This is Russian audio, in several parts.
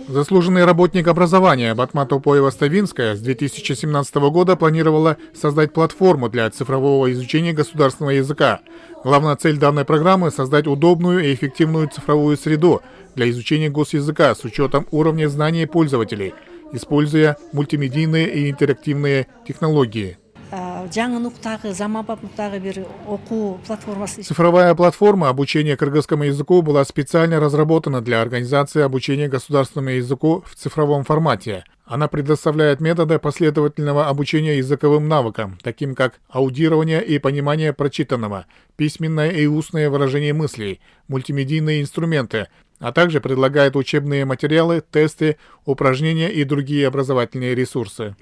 Заслуженный работник образования Батма Топоева-Ставинская с 2017 года планировала создать платформу для цифрового изучения государственного языка. Главная цель данной программы – создать удобную и эффективную цифровую среду для изучения госязыка с учетом уровня знаний пользователей, используя мультимедийные и интерактивные технологии. Цифровая платформа обучения кыргызскому языку была специально разработана для организации обучения государственному языку в цифровом формате. Она предоставляет методы последовательного обучения языковым навыкам, таким как аудирование и понимание прочитанного, письменное и устное выражение мыслей, мультимедийные инструменты, а также предлагает учебные материалы, тесты, упражнения и другие образовательные ресурсы.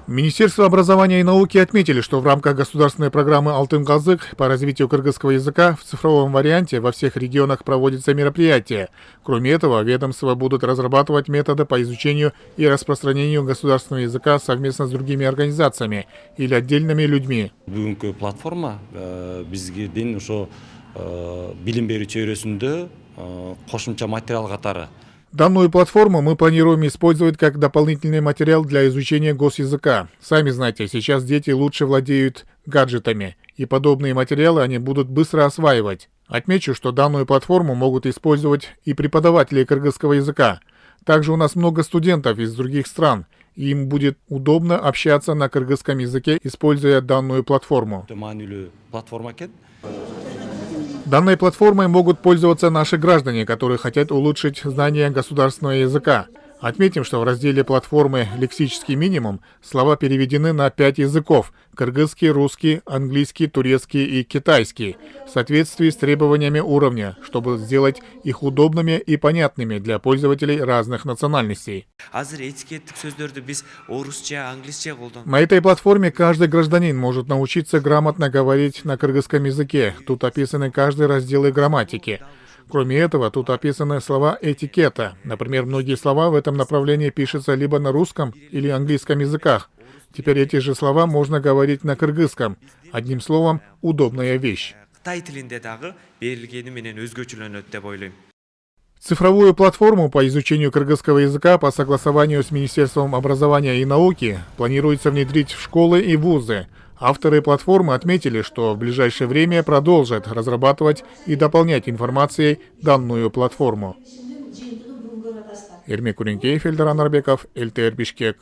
Министерство образования и науки отметили, что в рамках государственной программы «Алтын Казык» по развитию кыргызского языка в цифровом варианте во всех регионах проводятся мероприятия. Кроме этого, ведомства будут разрабатывать методы по изучению и распространению государственного языка совместно с другими организациями или отдельными людьми. Бүгүнкү платформа бизге ден ошо билим берүү чөйрөсүндө кошумча материал катары. Данную платформу мы планируем использовать как дополнительный материал для изучения госязыка. Сами знаете, сейчас дети лучше владеют гаджетами, и подобные материалы они будут быстро осваивать. Отмечу, что данную платформу могут использовать и преподаватели кыргызского языка. Также у нас много студентов из других стран, и им будет удобно общаться на кыргызском языке, используя данную платформу. Данной платформой могут пользоваться наши граждане, которые хотят улучшить знания государственного языка. Отметим, что в разделе платформы «Лексический минимум» слова переведены на 5 языков – кыргызский, русский, английский, турецкий и китайский, в соответствии с требованиями уровня, чтобы сделать их удобными и понятными для пользователей разных национальностей. На этой платформе каждый гражданин может научиться грамотно говорить на кыргызском языке. Тут описаны каждые разделы грамматики. Кроме этого, тут описаны слова этикета. Например, многие слова в этом направлении пишутся либо на русском или английском языках. Теперь эти же слова можно говорить на кыргызском. Одним словом, удобная вещь. Цифровую платформу по изучению кыргызского языка по согласованию с Министерством образования и науки планируется внедрить в школы и вузы. Авторы платформы отметили, что в ближайшее время продолжат разрабатывать и дополнять информацией данную платформу. Эрмек Куренкеев, Эльдар Анарбеков, ЛТР Бишкек.